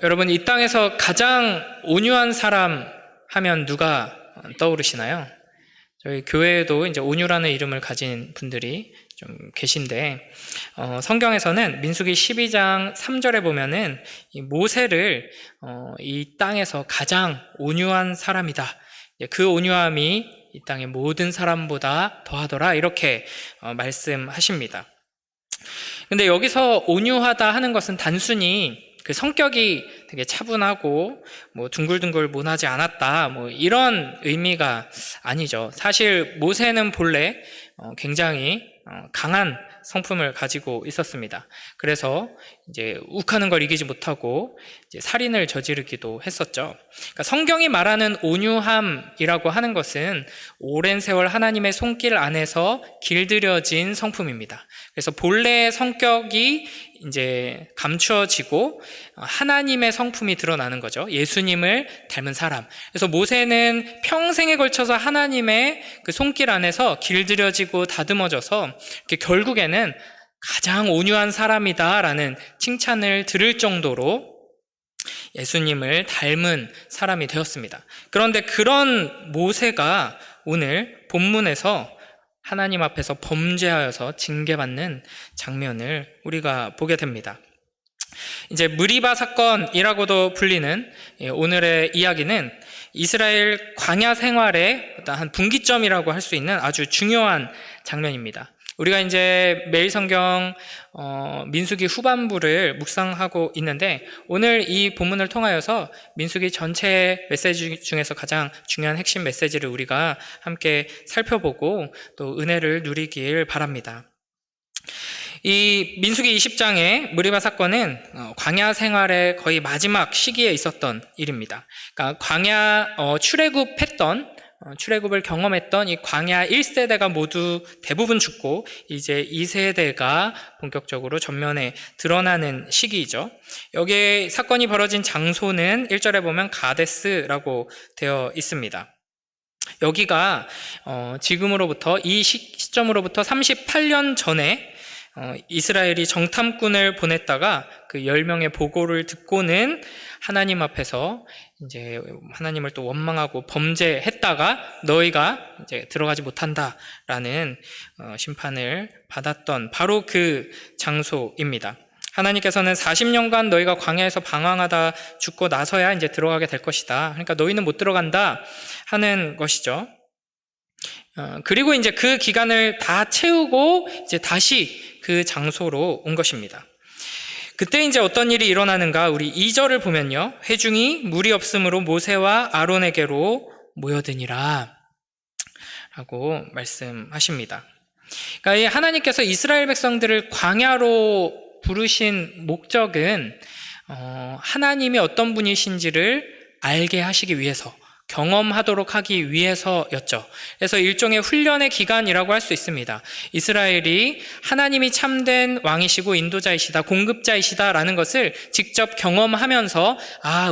여러분, 이 땅에서 가장 온유한 사람 하면 누가 떠오르시나요? 저희 교회에도 이제 온유라는 이름을 가진 분들이 좀 계신데, 성경에서는 민수기 12장 3절에 보면은 이 모세를 이 땅에서 가장 온유한 사람이다. 그 온유함이 이 땅의 모든 사람보다 더하더라. 이렇게 말씀하십니다. 근데 여기서 온유하다 하는 것은 단순히 그 성격이 되게 차분하고 뭐 둥글둥글 모나지 않았다 뭐 이런 의미가 아니죠. 사실 모세는 본래 굉장히 강한 성품을 가지고 있었습니다. 그래서 이제 욱하는 걸 이기지 못하고 이제 살인을 저지르기도 했었죠. 그러니까 성경이 말하는 온유함이라고 하는 것은 오랜 세월 하나님의 손길 안에서 길들여진 성품입니다. 그래서 본래의 성격이 이제 감추어지고 하나님의 성품이 드러나는 거죠. 예수님을 닮은 사람. 그래서 모세는 평생에 걸쳐서 하나님의 그 손길 안에서 길들여지고 다듬어져서 이렇게 결국에는 가장 온유한 사람이다라는 칭찬을 들을 정도로 예수님을 닮은 사람이 되었습니다. 그런데 그런 모세가 오늘 본문에서 하나님 앞에서 범죄하여서 징계받는 장면을 우리가 보게 됩니다. 이제 무리바 사건이라고도 불리는 오늘의 이야기는 이스라엘 광야 생활의 어떤 한 분기점이라고 할 수 있는 아주 중요한 장면입니다. 우리가 이제 매일 성경 민수기 후반부를 묵상하고 있는데, 오늘 이 본문을 통하여서 민수기 전체 메시지 중에서 가장 중요한 핵심 메시지를 우리가 함께 살펴보고 또 은혜를 누리길 바랍니다. 이 민수기 20장의 무리바 사건은 광야 생활의 거의 마지막 시기에 있었던 일입니다. 그러니까 광야 출애굽을 경험했던 이 광야 1세대가 모두 대부분 죽고 이제 2세대가 본격적으로 전면에 드러나는 시기이죠. 여기에 사건이 벌어진 장소는 1절에 보면 가데스라고 되어 있습니다. 여기가 지금으로부터 이 시점으로부터 38년 전에 이스라엘이 정탐꾼을 보냈다가 그 10명의 보고를 듣고는 하나님 앞에서 이제 하나님을 또 원망하고 범죄했다가 너희가 이제 들어가지 못한다라는 심판을 받았던 바로 그 장소입니다. 하나님께서는 40년간 너희가 광야에서 방황하다 죽고 나서야 이제 들어가게 될 것이다. 그러니까 너희는 못 들어간다 하는 것이죠. 그리고 이제 그 기간을 다 채우고 이제 다시 그 장소로 온 것입니다. 그때 이제 어떤 일이 일어나는가, 우리 2절을 보면요. 회중이 물이 없으므로 모세와 아론에게로 모여드니라 라고 말씀하십니다. 그러니까 하나님께서 이스라엘 백성들을 광야로 부르신 목적은 하나님이 어떤 분이신지를 알게 하시기 위해서, 경험하도록 하기 위해서였죠. 그래서 일종의 훈련의 기간이라고 할 수 있습니다. 이스라엘이 하나님이 참된 왕이시고 인도자이시다, 공급자이시다라는 것을 직접 경험하면서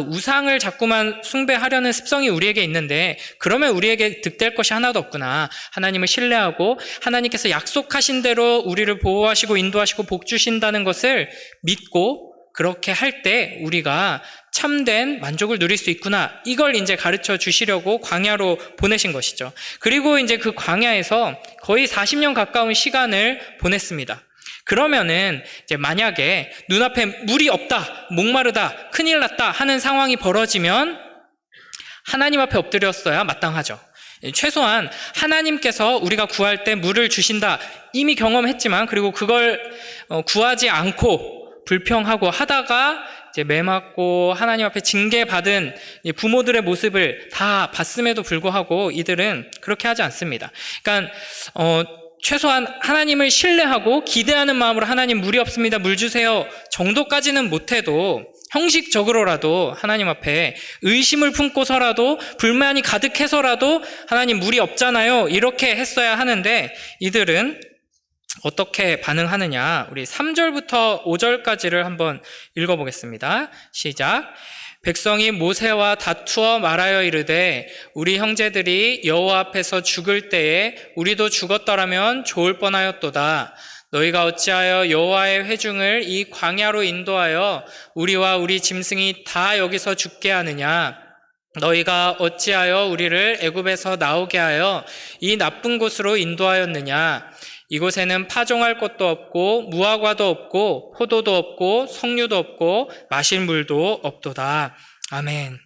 우상을 자꾸만 숭배하려는 습성이 우리에게 있는데 그러면 우리에게 득될 것이 하나도 없구나. 하나님을 신뢰하고 하나님께서 약속하신 대로 우리를 보호하시고 인도하시고 복 주신다는 것을 믿고 그렇게 할 때 우리가 참된 만족을 누릴 수 있구나. 이걸 이제 가르쳐 주시려고 광야로 보내신 것이죠. 그리고 이제 그 광야에서 거의 40년 가까운 시간을 보냈습니다. 그러면은 이제 만약에 눈앞에 물이 없다, 목마르다, 큰일 났다 하는 상황이 벌어지면 하나님 앞에 엎드렸어야 마땅하죠. 최소한 하나님께서 우리가 구할 때 물을 주신다 이미 경험했지만, 그리고 그걸 구하지 않고 불평하고 하다가 이제 매맞고 하나님 앞에 징계받은 부모들의 모습을 다 봤음에도 불구하고 이들은 그렇게 하지 않습니다. 그러니까 최소한 하나님을 신뢰하고 기대하는 마음으로 하나님 물이 없습니다, 물 주세요 정도까지는 못해도 형식적으로라도 하나님 앞에 의심을 품고서라도 불만이 가득해서라도 하나님 물이 없잖아요 이렇게 했어야 하는데, 이들은 어떻게 반응하느냐, 우리 3절부터 5절까지를 한번 읽어보겠습니다. 시작. 백성이 모세와 다투어 말하여 이르되 우리 형제들이 여호와 앞에서 죽을 때에 우리도 죽었더라면 좋을 뻔하였도다. 너희가 어찌하여 여호와의 회중을 이 광야로 인도하여 우리와 우리 짐승이 다 여기서 죽게 하느냐? 너희가 어찌하여 우리를 애굽에서 나오게 하여 이 나쁜 곳으로 인도하였느냐? 이곳에는 파종할 것도 없고 무화과도 없고 포도도 없고 석류도 없고 마실 물도 없도다. 아멘.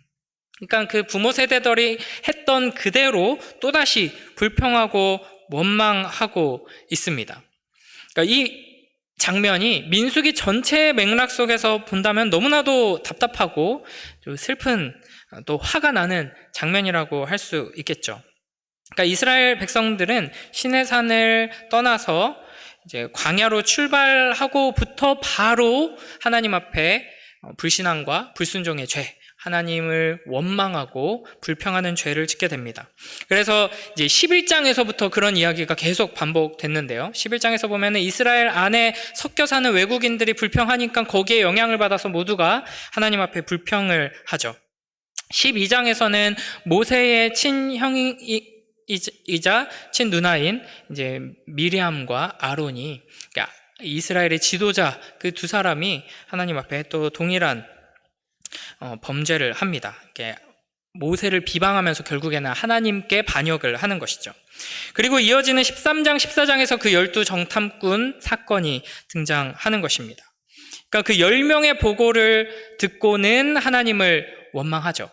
그러니까 그 부모 세대들이 했던 그대로 또다시 불평하고 원망하고 있습니다. 그러니까 이 장면이 민수기 전체의 맥락 속에서 본다면 너무나도 답답하고 좀 슬픈, 또 화가 나는 장면이라고 할 수 있겠죠. 그러니까 이스라엘 백성들은 시내산을 떠나서 이제 광야로 출발하고부터 바로 하나님 앞에 불신앙과 불순종의 죄, 하나님을 원망하고 불평하는 죄를 짓게 됩니다. 그래서 이제 11장에서부터 그런 이야기가 계속 반복됐는데요. 11장에서 보면은 이스라엘 안에 섞여 사는 외국인들이 불평하니까 거기에 영향을 받아서 모두가 하나님 앞에 불평을 하죠. 12장에서는 모세의 친형이자 친누나인 이제 미리암과 아론이, 그러니까 이스라엘의 지도자 그 두 사람이 하나님 앞에 또 동일한 범죄를 합니다. 모세를 비방하면서 결국에는 하나님께 반역을 하는 것이죠. 그리고 이어지는 13장, 14장에서 그 12 정탐꾼 사건이 등장하는 것입니다. 그러니까 그 10명의 보고를 듣고는 하나님을 원망하죠.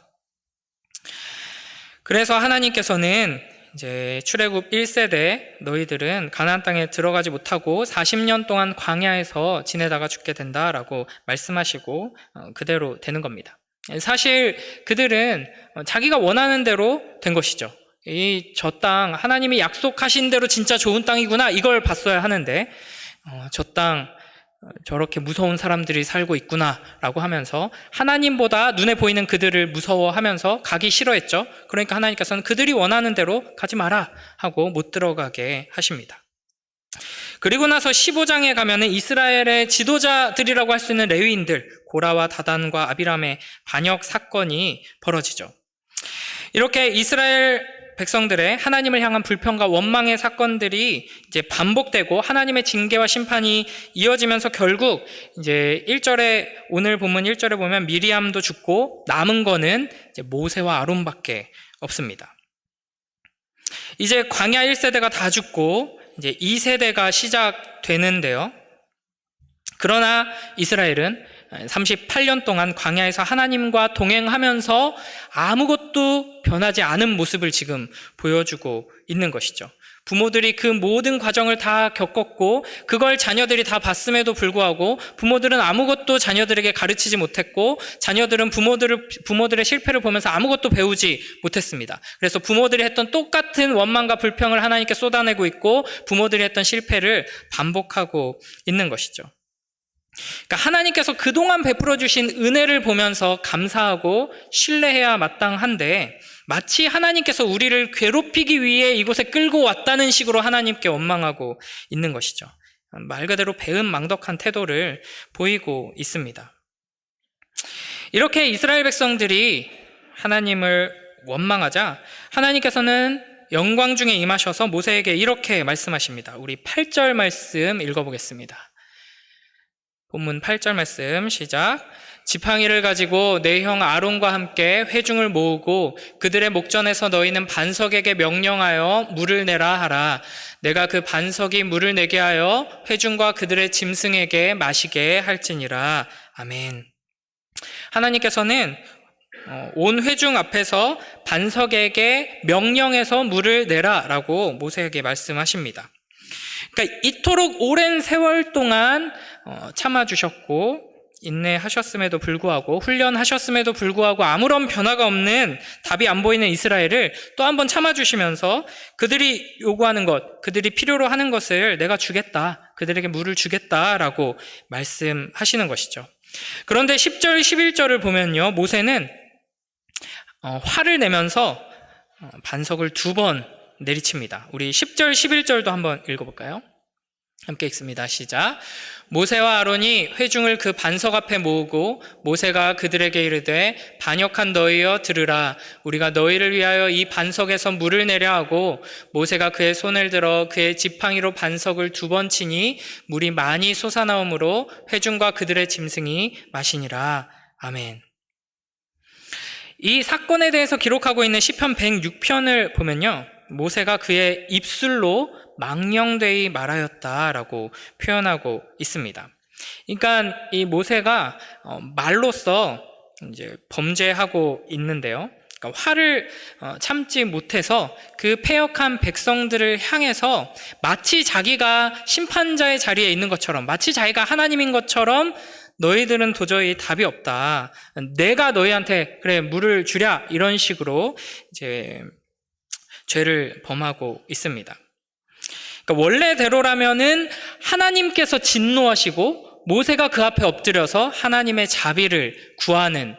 그래서 하나님께서는 이제 출애굽 1세대 너희들은 가나안 땅에 들어가지 못하고 40년 동안 광야에서 지내다가 죽게 된다라고 말씀하시고 그대로 되는 겁니다. 사실 그들은 자기가 원하는 대로 된 것이죠. 저 땅 하나님이 약속하신 대로 진짜 좋은 땅이구나 이걸 봤어야 하는데 저 땅 저렇게 무서운 사람들이 살고 있구나라고 하면서 하나님보다 눈에 보이는 그들을 무서워하면서 가기 싫어했죠. 그러니까 하나님께서는 그들이 원하는 대로 가지 마라 하고 못 들어가게 하십니다. 그리고 나서 15장에 가면은 이스라엘의 지도자들이라고 할 수 있는 레위인들 고라와 다단과 아비람의 반역 사건이 벌어지죠. 이렇게 이스라엘 백성들의 하나님을 향한 불평과 원망의 사건들이 이제 반복되고 하나님의 징계와 심판이 이어지면서 결국 이제 1절에 오늘 본문 1절에 보면 미리암도 죽고 남은 거는 이제 모세와 아론밖에 없습니다. 이제 광야 1세대가 다 죽고 이제 2세대가 시작되는데요. 그러나 이스라엘은 38년 동안 광야에서 하나님과 동행하면서 아무것도 변하지 않은 모습을 지금 보여주고 있는 것이죠. 부모들이 그 모든 과정을 다 겪었고 그걸 자녀들이 다 봤음에도 불구하고 부모들은 아무것도 자녀들에게 가르치지 못했고 자녀들은 부모들의 실패를 보면서 아무것도 배우지 못했습니다. 그래서 부모들이 했던 똑같은 원망과 불평을 하나님께 쏟아내고 있고 부모들이 했던 실패를 반복하고 있는 것이죠. 그러니까 하나님께서 그동안 베풀어 주신 은혜를 보면서 감사하고 신뢰해야 마땅한데 마치 하나님께서 우리를 괴롭히기 위해 이곳에 끌고 왔다는 식으로 하나님께 원망하고 있는 것이죠. 말 그대로 배은망덕한 태도를 보이고 있습니다. 이렇게 이스라엘 백성들이 하나님을 원망하자 하나님께서는 영광 중에 임하셔서 모세에게 이렇게 말씀하십니다. 우리 8절 말씀 읽어보겠습니다. 본문 8절 말씀 시작. 지팡이를 가지고 내 형 아론과 함께 회중을 모으고 그들의 목전에서 너희는 반석에게 명령하여 물을 내라 하라. 내가 그 반석이 물을 내게 하여 회중과 그들의 짐승에게 마시게 할지니라. 아멘. 하나님께서는 온 회중 앞에서 반석에게 명령해서 물을 내라라고 모세에게 말씀하십니다. 그러니까 이토록 오랜 세월 동안 참아주셨고 인내하셨음에도 불구하고 훈련하셨음에도 불구하고 아무런 변화가 없는 답이 안 보이는 이스라엘을 또 한 번 참아주시면서 그들이 요구하는 것, 그들이 필요로 하는 것을 내가 주겠다, 그들에게 물을 주겠다라고 말씀하시는 것이죠. 그런데 10절, 11절을 보면요, 모세는 화를 내면서 반석을 2번 내리칩니다. 우리 10절, 11절도 한번 읽어볼까요? 함께 읽습니다. 시작. 모세와 아론이 회중을 그 반석 앞에 모으고 모세가 그들에게 이르되 반역한 너희여 들으라. 우리가 너희를 위하여 이 반석에서 물을 내려 하고 모세가 그의 손을 들어 그의 지팡이로 반석을 2번 치니 물이 많이 솟아나오므로 회중과 그들의 짐승이 마시니라. 아멘. 이 사건에 대해서 기록하고 있는 시편 106편을 보면요, 모세가 그의 입술로 망령되이 말하였다라고 표현하고 있습니다. 그러니까 이 모세가 말로써 이제 범죄하고 있는데요. 그러니까 화를 참지 못해서 그 패역한 백성들을 향해서 마치 자기가 심판자의 자리에 있는 것처럼, 마치 자기가 하나님인 것처럼 너희들은 도저히 답이 없다. 내가 너희한테 그래 물을 주랴, 이런 식으로 이제 죄를 범하고 있습니다. 그러니까 원래대로라면은 하나님께서 진노하시고 모세가 그 앞에 엎드려서 하나님의 자비를 구하는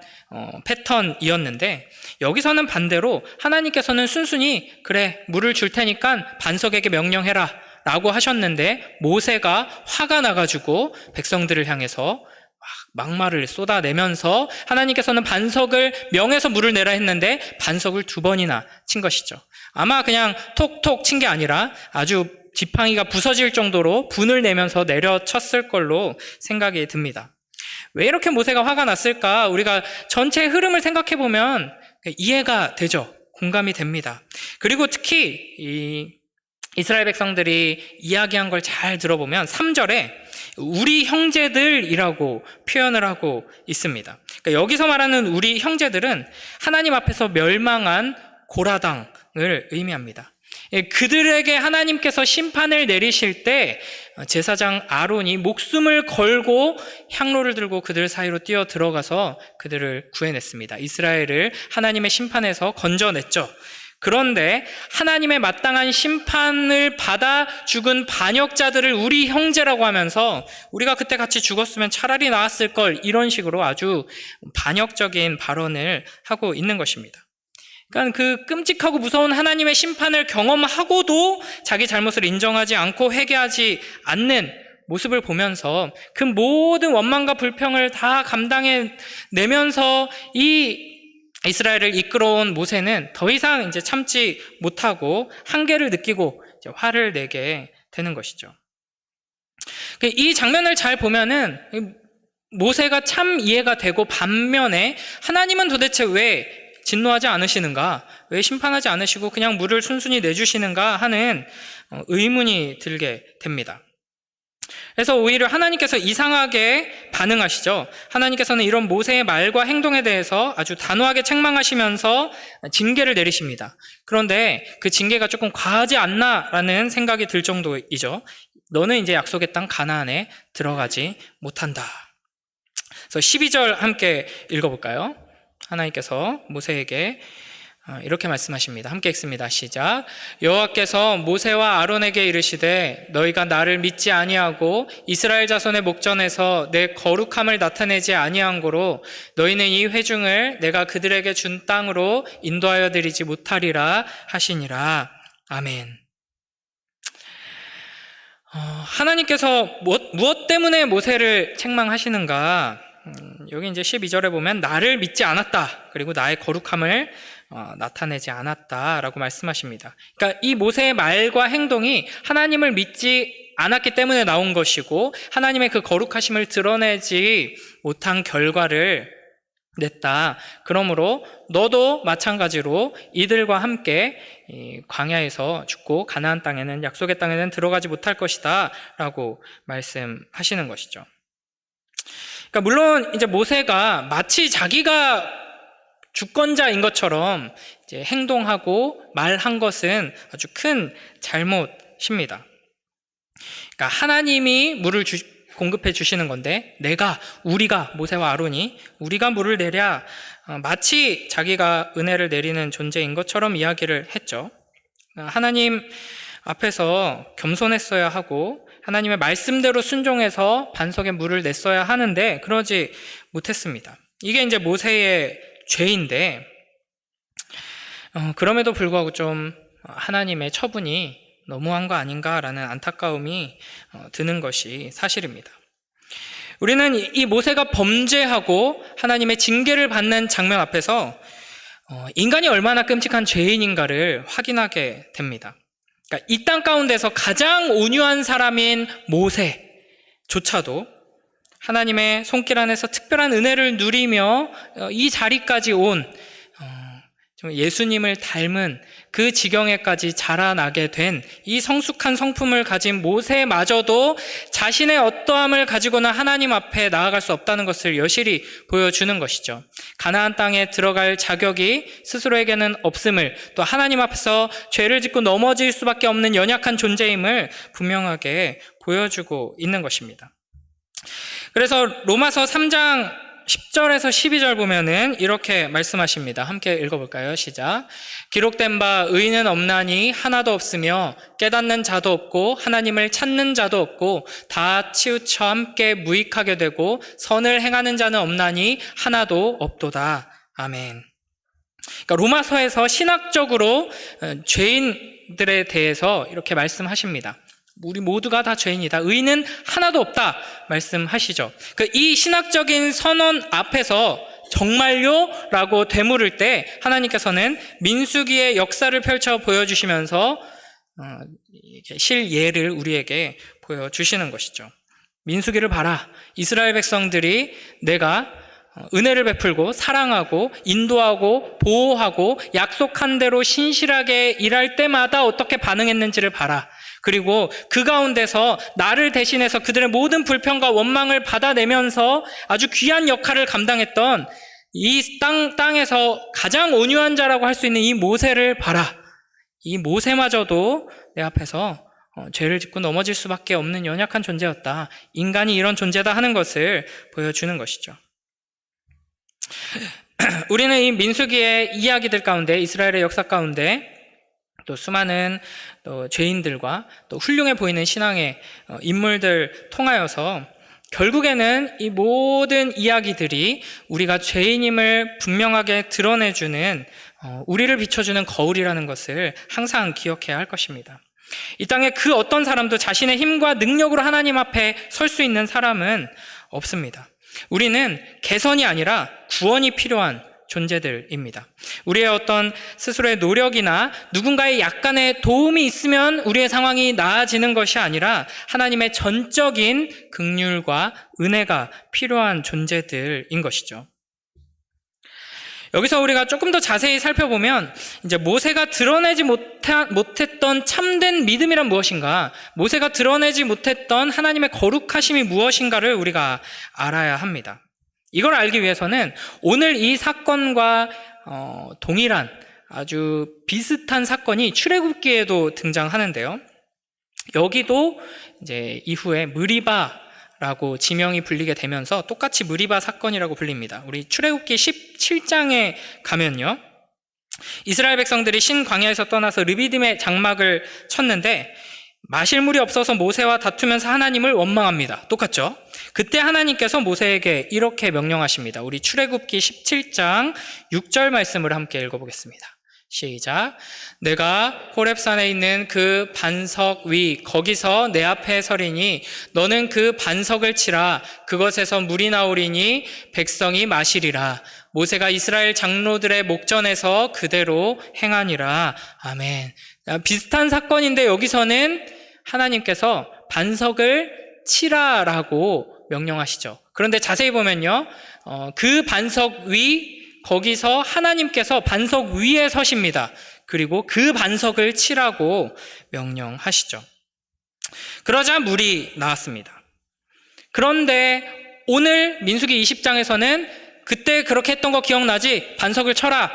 패턴이었는데, 여기서는 반대로 하나님께서는 순순히 그래 물을 줄 테니까 반석에게 명령해라 라고 하셨는데, 모세가 화가 나가지고 백성들을 향해서 막말을 쏟아내면서 하나님께서는 반석을 명해서 물을 내라 했는데 반석을 2번이나 친 것이죠. 아마 그냥 톡톡 친 게 아니라 아주 지팡이가 부서질 정도로 분을 내면서 내려쳤을 걸로 생각이 듭니다. 왜 이렇게 모세가 화가 났을까? 우리가 전체 흐름을 생각해 보면 이해가 되죠. 공감이 됩니다. 그리고 특히 이 이스라엘 백성들이 이야기한 걸 잘 들어보면 3절에 우리 형제들이라고 표현을 하고 있습니다. 그러니까 여기서 말하는 우리 형제들은 하나님 앞에서 멸망한 고라당을 의미합니다. 그들에게 하나님께서 심판을 내리실 때 제사장 아론이 목숨을 걸고 향로를 들고 그들 사이로 뛰어 들어가서 그들을 구해냈습니다. 이스라엘을 하나님의 심판에서 건져냈죠. 그런데 하나님의 마땅한 심판을 받아 죽은 반역자들을 우리 형제라고 하면서 우리가 그때 같이 죽었으면 차라리 나았을 걸, 이런 식으로 아주 반역적인 발언을 하고 있는 것입니다. 그러니까 그 끔찍하고 무서운 하나님의 심판을 경험하고도 자기 잘못을 인정하지 않고 회개하지 않는 모습을 보면서 그 모든 원망과 불평을 다 감당해내면서 이 이스라엘을 이끌어온 모세는 더 이상 이제 참지 못하고 한계를 느끼고 이제 화를 내게 되는 것이죠. 이 장면을 잘 보면은 모세가 참 이해가 되고, 반면에 하나님은 도대체 왜 진노하지 않으시는가? 왜 심판하지 않으시고 그냥 물을 순순히 내주시는가 하는 의문이 들게 됩니다. 그래서 오히려 하나님께서 이상하게 반응하시죠. 하나님께서는 이런 모세의 말과 행동에 대해서 아주 단호하게 책망하시면서 징계를 내리십니다. 그런데 그 징계가 조금 과하지 않나라는 생각이 들 정도이죠. 너는 이제 약속의 땅 가나안에 들어가지 못한다. 그래서 12절 함께 읽어볼까요? 하나님께서 모세에게 이렇게 말씀하십니다. 함께 읽습니다. 시작. 여호와께서 모세와 아론에게 이르시되 너희가 나를 믿지 아니하고 이스라엘 자손의 목전에서 내 거룩함을 나타내지 아니한 고로 너희는 이 회중을 내가 그들에게 준 땅으로 인도하여 드리지 못하리라 하시니라. 아멘. 하나님께서 무엇 때문에 모세를 책망하시는가? 여기 이제 12절에 보면 나를 믿지 않았다, 그리고 나의 거룩함을 나타내지 않았다라고 말씀하십니다. 그러니까 이 모세의 말과 행동이 하나님을 믿지 않았기 때문에 나온 것이고, 하나님의 그 거룩하심을 드러내지 못한 결과를 냈다. 그러므로 너도 마찬가지로 이들과 함께 이 광야에서 죽고 가나안 땅에는, 약속의 땅에는 들어가지 못할 것이다 라고 말씀하시는 것이죠. 그러니까 물론 이제 모세가 마치 자기가 주권자인 것처럼 이제 행동하고 말한 것은 아주 큰 잘못입니다. 그러니까 하나님이 물을 공급해 주시는 건데 우리가 모세와 아론이 우리가 물을 내랴 마치 자기가 은혜를 내리는 존재인 것처럼 이야기를 했죠. 하나님 앞에서 겸손했어야 하고 하나님의 말씀대로 순종해서 반석에 물을 냈어야 하는데 그러지 못했습니다. 이게 이제 모세의 죄인데, 그럼에도 불구하고 좀 하나님의 처분이 너무한 거 아닌가라는 안타까움이 드는 것이 사실입니다. 우리는 이 모세가 범죄하고 하나님의 징계를 받는 장면 앞에서 인간이 얼마나 끔찍한 죄인인가를 확인하게 됩니다. 그러니까 이 땅 가운데서 가장 온유한 사람인 모세조차도 하나님의 손길 안에서 특별한 은혜를 누리며 이 자리까지 온 예수님을 닮은 그 지경에까지 자라나게 된 이 성숙한 성품을 가진 모세마저도 자신의 어떠함을 가지고는 하나님 앞에 나아갈 수 없다는 것을 여실히 보여주는 것이죠. 가나안 땅에 들어갈 자격이 스스로에게는 없음을, 또 하나님 앞에서 죄를 짓고 넘어질 수밖에 없는 연약한 존재임을 분명하게 보여주고 있는 것입니다. 그래서 로마서 3장 10절에서 12절 보면은 이렇게 말씀하십니다. 함께 읽어볼까요? 시작. 기록된 바 의인은 없나니 하나도 없으며 깨닫는 자도 없고 하나님을 찾는 자도 없고 다 치우쳐 함께 무익하게 되고 선을 행하는 자는 없나니 하나도 없도다. 아멘. 그러니까 로마서에서 신학적으로 죄인들에 대해서 이렇게 말씀하십니다. 우리 모두가 다 죄인이다. 의인은 하나도 없다. 말씀하시죠. 이 신학적인 선언 앞에서 정말요? 라고 되물을 때 하나님께서는 민수기의 역사를 펼쳐 보여주시면서 실예를 우리에게 보여주시는 것이죠. 민수기를 봐라. 이스라엘 백성들이 내가 은혜를 베풀고 사랑하고 인도하고 보호하고 약속한 대로 신실하게 일할 때마다 어떻게 반응했는지를 봐라. 그리고 그 가운데서 나를 대신해서 그들의 모든 불평과 원망을 받아내면서 아주 귀한 역할을 감당했던 이 땅에서 가장 온유한 자라고 할 수 있는 이 모세를 봐라. 이 모세마저도 내 앞에서 죄를 짓고 넘어질 수밖에 없는 연약한 존재였다. 인간이 이런 존재다 하는 것을 보여주는 것이죠. 우리는 이 민수기의 이야기들 가운데, 이스라엘의 역사 가운데 또 수많은 또 죄인들과 또 훌륭해 보이는 신앙의 인물들 통하여서 결국에는 이 모든 이야기들이 우리가 죄인임을 분명하게 드러내주는, 우리를 비춰주는 거울이라는 것을 항상 기억해야 할 것입니다. 이 땅에 그 어떤 사람도 자신의 힘과 능력으로 하나님 앞에 설 수 있는 사람은 없습니다. 우리는 개선이 아니라 구원이 필요한 존재들입니다. 우리의 어떤 스스로의 노력이나 누군가의 약간의 도움이 있으면 우리의 상황이 나아지는 것이 아니라 하나님의 전적인 긍휼과 은혜가 필요한 존재들인 것이죠. 여기서 우리가 조금 더 자세히 살펴보면 이제 모세가 드러내지 못했던 참된 믿음이란 무엇인가, 모세가 드러내지 못했던 하나님의 거룩하심이 무엇인가를 우리가 알아야 합니다. 이걸 알기 위해서는 오늘 이 사건과 동일한 아주 비슷한 사건이 출애굽기에도 등장하는데요. 여기도 이제 이후에 느리바라고 지명이 불리게 되면서 똑같이 느리바 사건이라고 불립니다. 우리 출애굽기 17장에 가면요, 이스라엘 백성들이 신광야에서 떠나서 르비딤의 장막을 쳤는데 마실 물이 없어서 모세와 다투면서 하나님을 원망합니다. 똑같죠? 그때 하나님께서 모세에게 이렇게 명령하십니다. 우리 출애굽기 17장 6절 말씀을 함께 읽어보겠습니다. 시작. 내가 호렙산에 있는 그 반석 위 거기서 내 앞에 서리니 너는 그 반석을 치라. 그것에서 물이 나오리니 백성이 마시리라. 모세가 이스라엘 장로들의 목전에서 그대로 행하니라. 아멘. 비슷한 사건인데 여기서는 하나님께서 반석을 치라라고 명령하시죠. 그런데 자세히 보면요, 그 반석 위 거기서 하나님께서 반석 위에 서십니다. 그리고 그 반석을 치라고 명령하시죠. 그러자 물이 나왔습니다. 그런데 오늘 민수기 20장에서는 그때 그렇게 했던 거 기억나지? 반석을 쳐라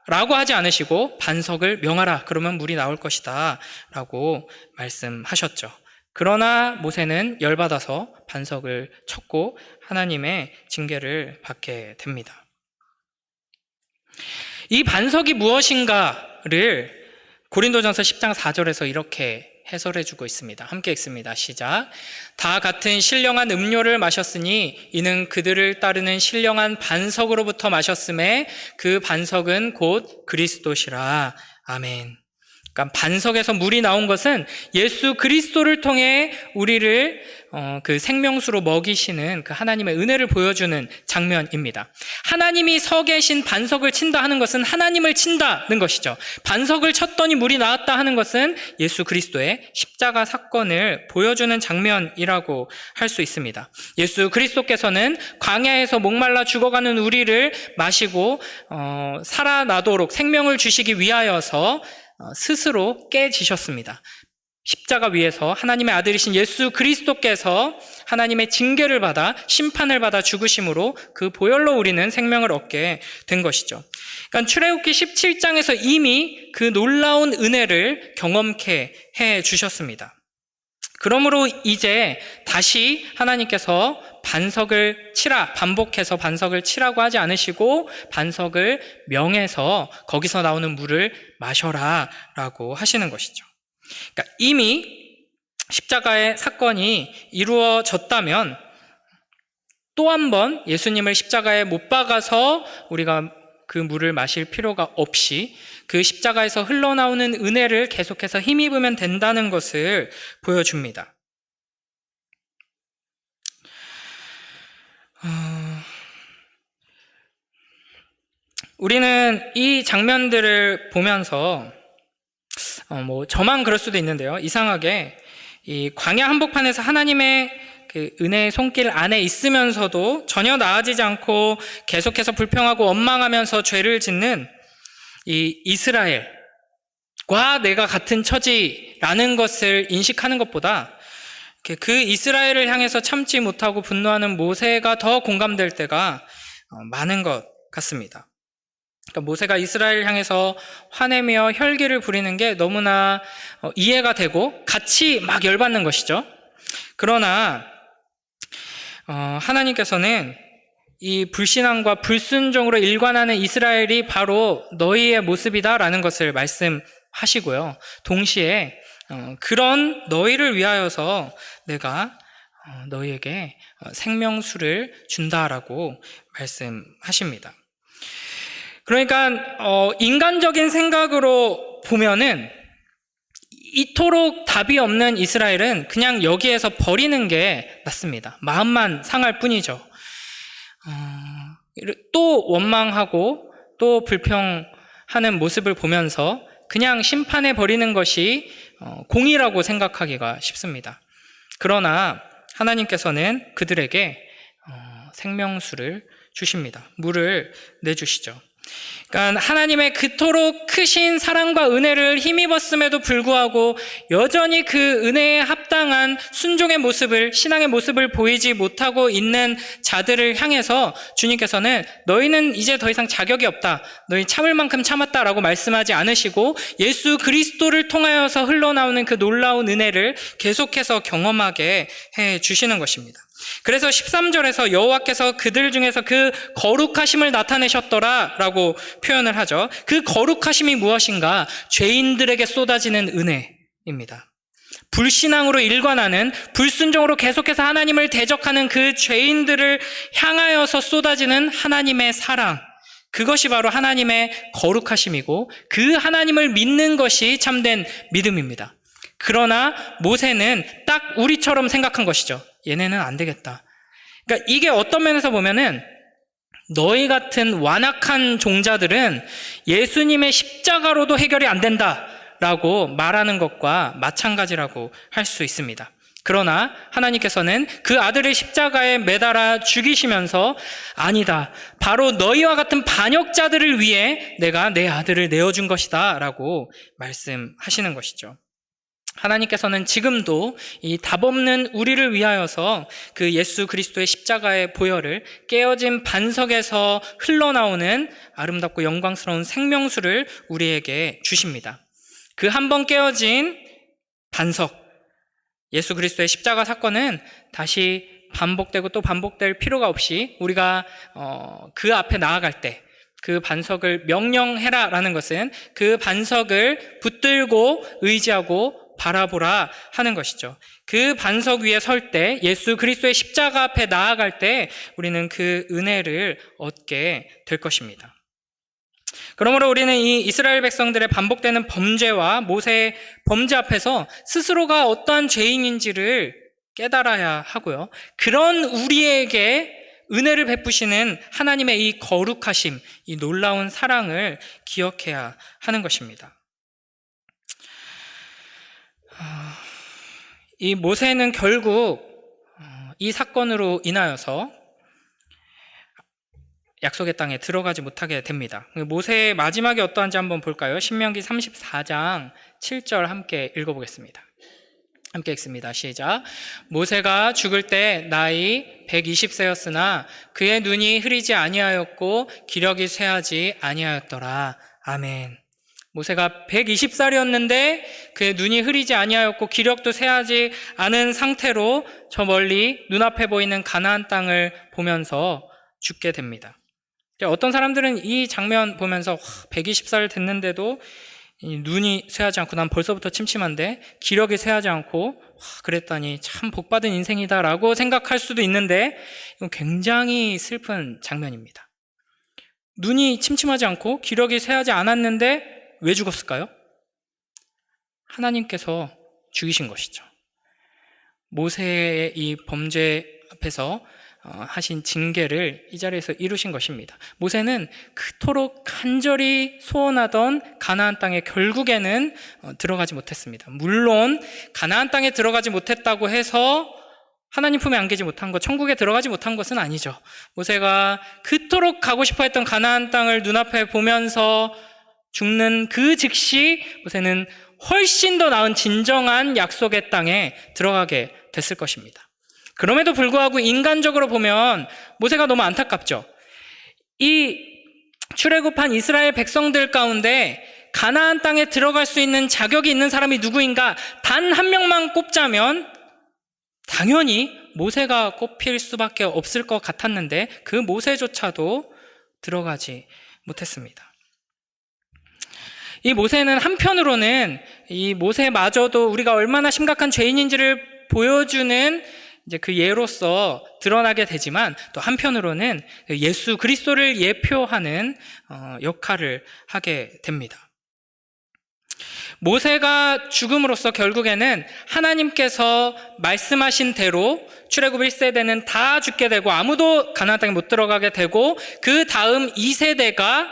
라고 하지 않으시고 반석을 명하라, 그러면 물이 나올 것이다 라고 말씀하셨죠. 그러나 모세는 열받아서 반석을 쳤고 하나님의 징계를 받게 됩니다. 이 반석이 무엇인가를 고린도전서 10장 4절에서 이렇게 해설해주고 있습니다. 함께 읽습니다. 시작. 다 같은 신령한 음료를 마셨으니 이는 그들을 따르는 신령한 반석으로부터 마셨음에 그 반석은 곧 그리스도시라. 아멘. 그러니까 반석에서 물이 나온 것은 예수 그리스도를 통해 우리를 그 생명수로 먹이시는 그 하나님의 은혜를 보여주는 장면입니다. 하나님이 서 계신 반석을 친다 하는 것은 하나님을 친다는 것이죠. 반석을 쳤더니 물이 나왔다 하는 것은 예수 그리스도의 십자가 사건을 보여주는 장면이라고 할 수 있습니다. 예수 그리스도께서는 광야에서 목말라 죽어가는 우리를 마시고 살아나도록 생명을 주시기 위하여서 스스로 깨지셨습니다. 십자가 위에서 하나님의 아들이신 예수 그리스도께서 하나님의 징계를 받아 심판을 받아 죽으심으로 그 보혈로 우리는 생명을 얻게 된 것이죠. 그러니까 출애굽기 17장에서 이미 그 놀라운 은혜를 경험케 해 주셨습니다. 그러므로 이제 다시 하나님께서 반석을 치라, 반복해서 반석을 치라고 하지 않으시고 반석을 명해서 거기서 나오는 물을 마셔라 라고 하시는 것이죠. 그러니까 이미 십자가의 사건이 이루어졌다면 또 한 번 예수님을 십자가에 못 박아서 우리가 그 물을 마실 필요가 없이 그 십자가에서 흘러나오는 은혜를 계속해서 힘입으면 된다는 것을 보여줍니다. 우리는 이 장면들을 보면서 저만 그럴 수도 있는데요. 이상하게 이 광야 한복판에서 하나님의 그 은혜의 손길 안에 있으면서도 전혀 나아지지 않고 계속해서 불평하고 원망하면서 죄를 짓는 이 이스라엘과 내가 같은 처지라는 것을 인식하는 것보다 그 이스라엘을 향해서 참지 못하고 분노하는 모세가 더 공감될 때가 많은 것 같습니다. 그러니까 모세가 이스라엘을 향해서 화내며 혈기를 부리는 게 너무나 이해가 되고 같이 막 열받는 것이죠. 그러나 하나님께서는 이 불신앙과 불순종으로 일관하는 이스라엘이 바로 너희의 모습이다라는 것을 말씀하시고요. 동시에 그런 너희를 위하여서 내가 너희에게 생명수를 준다라고 말씀하십니다. 그러니까 인간적인 생각으로 보면은 이토록 답이 없는 이스라엘은 그냥 여기에서 버리는 게 낫습니다. 마음만 상할 뿐이죠. 또 원망하고 또 불평하는 모습을 보면서 그냥 심판해 버리는 것이 공의라고 생각하기가 쉽습니다. 그러나 하나님께서는 그들에게 생명수를 주십니다. 물을 내주시죠. 그러니까 하나님의 그토록 크신 사랑과 은혜를 힘입었음에도 불구하고 여전히 그 은혜에 합당한 순종의 모습을, 신앙의 모습을 보이지 못하고 있는 자들을 향해서 주님께서는 너희는 이제 더 이상 자격이 없다, 너희 참을 만큼 참았다라고 말씀하지 않으시고 예수 그리스도를 통하여서 흘러나오는 그 놀라운 은혜를 계속해서 경험하게 해 주시는 것입니다. 그래서 13절에서 여호와께서 그들 중에서 그 거룩하심을 나타내셨더라 라고 표현을 하죠. 그 거룩하심이 무엇인가? 죄인들에게 쏟아지는 은혜입니다. 불신앙으로 일관하는, 불순종으로 계속해서 하나님을 대적하는 그 죄인들을 향하여서 쏟아지는 하나님의 사랑, 그것이 바로 하나님의 거룩하심이고 그 하나님을 믿는 것이 참된 믿음입니다. 그러나 모세는 딱 우리처럼 생각한 것이죠. 얘네는 안 되겠다. 그러니까 이게 어떤 면에서 보면은 너희 같은 완악한 종자들은 예수님의 십자가로도 해결이 안 된다라고 말하는 것과 마찬가지라고 할 수 있습니다. 그러나 하나님께서는 그 아들을 십자가에 매달아 죽이시면서 아니다, 바로 너희와 같은 반역자들을 위해 내가 내 아들을 내어준 것이다 라고 말씀하시는 것이죠. 하나님께서는 지금도 이 답없는 우리를 위하여서 그 예수 그리스도의 십자가의 보혈을 깨어진 반석에서 흘러나오는 아름답고 영광스러운 생명수를 우리에게 주십니다. 그 한 번 깨어진 반석, 예수 그리스도의 십자가 사건은 다시 반복되고 또 반복될 필요가 없이 우리가 그 앞에 나아갈 때 그 반석을 명령해라라는 것은 그 반석을 붙들고 의지하고 바라보라 하는 것이죠. 그 반석 위에 설 때, 예수 그리스도의 십자가 앞에 나아갈 때 우리는 그 은혜를 얻게 될 것입니다. 그러므로 우리는 이 이스라엘 백성들의 반복되는 범죄와 모세의 범죄 앞에서 스스로가 어떠한 죄인인지를 깨달아야 하고요. 그런 우리에게 은혜를 베푸시는 하나님의 이 거룩하심, 이 놀라운 사랑을 기억해야 하는 것입니다. 이 모세는 결국 이 사건으로 인하여서 약속의 땅에 들어가지 못하게 됩니다. 모세의 마지막이 어떠한지 한번 볼까요? 신명기 34장 7절 함께 읽어보겠습니다. 함께 읽습니다. 시작. 모세가 죽을 때 나이 120세였으나 그의 눈이 흐리지 아니하였고 기력이 쇠하지 아니하였더라. 아멘. 모세가 120살이었는데 그의 눈이 흐리지 아니하였고 기력도 쇠하지 않은 상태로 저 멀리 눈앞에 보이는 가나안 땅을 보면서 죽게 됩니다. 어떤 사람들은 이 장면 보면서 120살 됐는데도 눈이 쇠하지 않고 난 벌써부터 침침한데 기력이 쇠하지 않고 그랬다니 참 복받은 인생이다라고 생각할 수도 있는데 이건 굉장히 슬픈 장면입니다. 눈이 침침하지 않고 기력이 쇠하지 않았는데 왜 죽었을까요? 하나님께서 죽이신 것이죠. 모세의 이 범죄 앞에서 하신 징계를 이 자리에서 이루신 것입니다. 모세는 그토록 간절히 소원하던 가나안 땅에 결국에는 들어가지 못했습니다. 물론 가나안 땅에 들어가지 못했다고 해서 하나님 품에 안기지 못한 것, 천국에 들어가지 못한 것은 아니죠. 모세가 그토록 가고 싶어 했던 가나안 땅을 눈앞에 보면서 죽는 그 즉시 모세는 훨씬 더 나은 진정한 약속의 땅에 들어가게 됐을 것입니다. 그럼에도 불구하고 인간적으로 보면 모세가 너무 안타깝죠. 이 출애굽한 이스라엘 백성들 가운데 가나안 땅에 들어갈 수 있는 자격이 있는 사람이 누구인가 단 한 명만 꼽자면 당연히 모세가 꼽힐 수밖에 없을 것 같았는데 그 모세조차도 들어가지 못했습니다. 이 모세는 한편으로는 이 모세마저도 우리가 얼마나 심각한 죄인인지를 보여주는 이제 그 예로서 드러나게 되지만 또 한편으로는 예수 그리스도를 예표하는 역할을 하게 됩니다. 모세가 죽음으로써 결국에는 하나님께서 말씀하신 대로 출애굽 1세대는 다 죽게 되고 아무도 가나안 땅에 못 들어가게 되고 그 다음 2세대가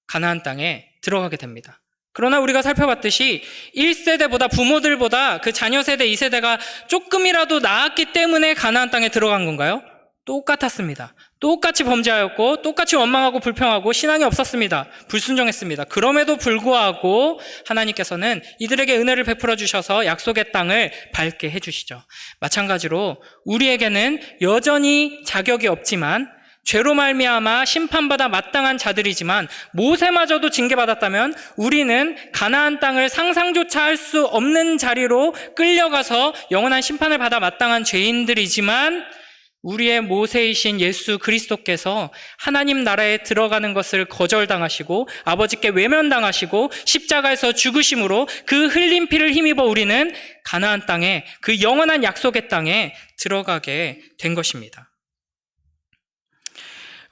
가나안 땅에 들어가게 됩니다. 그러나 우리가 살펴봤듯이 1세대보다 부모들보다 그 자녀 세대 2세대가 조금이라도 나았기 때문에 가나안 땅에 들어간 건가요? 똑같았습니다. 똑같이 범죄하였고 똑같이 원망하고 불평하고 신앙이 없었습니다. 불순종했습니다. 그럼에도 불구하고 하나님께서는 이들에게 은혜를 베풀어 주셔서 약속의 땅을 밟게 해주시죠. 마찬가지로 우리에게는 여전히 자격이 없지만 죄로 말미암아 심판받아 마땅한 자들이지만 모세마저도 징계받았다면 우리는 가나안 땅을 상상조차 할 수 없는 자리로 끌려가서 영원한 심판을 받아 마땅한 죄인들이지만 우리의 모세이신 예수 그리스도께서 하나님 나라에 들어가는 것을 거절당하시고 아버지께 외면당하시고 십자가에서 죽으심으로 그 흘린 피를 힘입어 우리는 가나안 땅에 그 영원한 약속의 땅에 들어가게 된 것입니다.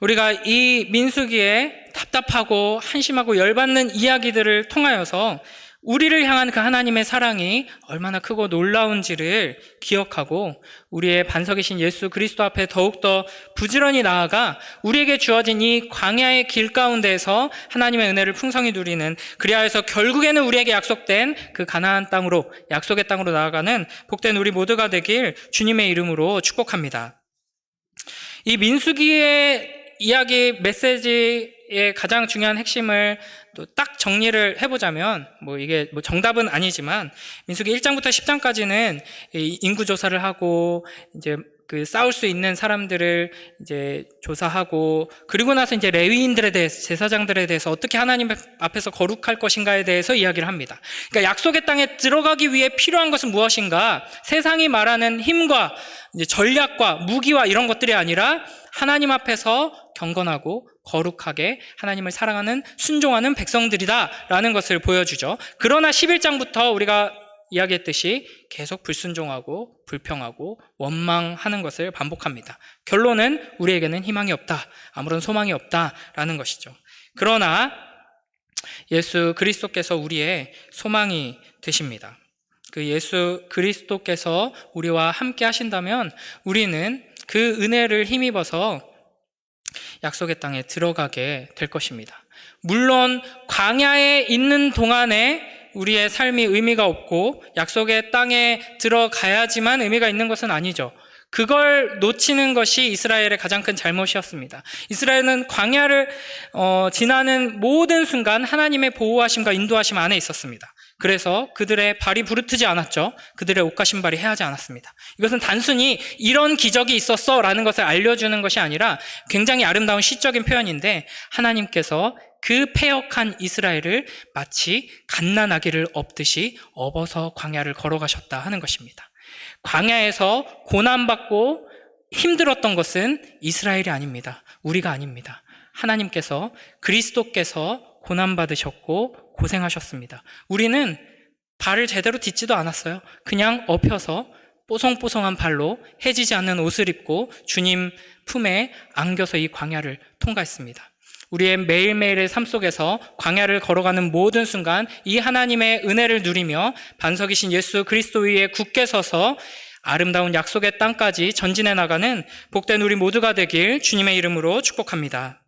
우리가 이 민수기에 답답하고 한심하고 열받는 이야기들을 통하여서 우리를 향한 그 하나님의 사랑이 얼마나 크고 놀라운지를 기억하고 우리의 반석이신 예수 그리스도 앞에 더욱더 부지런히 나아가 우리에게 주어진 이 광야의 길 가운데에서 하나님의 은혜를 풍성히 누리는, 그리하여서 결국에는 우리에게 약속된 그 가나안 땅으로, 약속의 땅으로 나아가는 복된 우리 모두가 되길 주님의 이름으로 축복합니다. 이 민수기의 이야기 메시지의 가장 중요한 핵심을 또 딱 정리를 해보자면, 이게 정답은 아니지만, 민수기 1장부터 10장까지는 인구조사를 하고, 이제 싸울 수 있는 사람들을 이제 조사하고, 그리고 나서 이제 레위인들에 대해서, 제사장들에 대해서 어떻게 하나님 앞에서 거룩할 것인가에 대해서 이야기를 합니다. 그러니까 약속의 땅에 들어가기 위해 필요한 것은 무엇인가? 세상이 말하는 힘과 이제 전략과 무기와 이런 것들이 아니라 하나님 앞에서 경건하고 거룩하게 하나님을 사랑하는 순종하는 백성들이다라는 것을 보여주죠. 그러나 11장부터 우리가 이야기했듯이 계속 불순종하고 불평하고 원망하는 것을 반복합니다. 결론은 우리에게는 희망이 없다, 아무런 소망이 없다라는 것이죠. 그러나 예수 그리스도께서 우리의 소망이 되십니다. 그 예수 그리스도께서 우리와 함께 하신다면 우리는 그 은혜를 힘입어서 약속의 땅에 들어가게 될 것입니다. 물론 광야에 있는 동안에 우리의 삶이 의미가 없고 약속의 땅에 들어가야지만 의미가 있는 것은 아니죠. 그걸 놓치는 것이 이스라엘의 가장 큰 잘못이었습니다. 이스라엘은 광야를 지나는 모든 순간 하나님의 보호하심과 인도하심 안에 있었습니다. 그래서 그들의 발이 부르트지 않았죠. 그들의 옷가신발이 해하지 않았습니다. 이것은 단순히 이런 기적이 있었어 라는 것을 알려주는 것이 아니라 굉장히 아름다운 시적인 표현인데, 하나님께서 그 패역한 이스라엘을 마치 갓난아기를 업듯이 업어서 광야를 걸어가셨다 하는 것입니다. 광야에서 고난받고 힘들었던 것은 이스라엘이 아닙니다. 우리가 아닙니다. 하나님께서, 그리스도께서 고난받으셨고 고생하셨습니다. 우리는 발을 제대로 딛지도 않았어요. 그냥 엎혀서 뽀송뽀송한 발로 해지지 않는 옷을 입고 주님 품에 안겨서 이 광야를 통과했습니다. 우리의 매일매일의 삶 속에서 광야를 걸어가는 모든 순간 이 하나님의 은혜를 누리며 반석이신 예수 그리스도 위에 굳게 서서 아름다운 약속의 땅까지 전진해 나가는 복된 우리 모두가 되길 주님의 이름으로 축복합니다.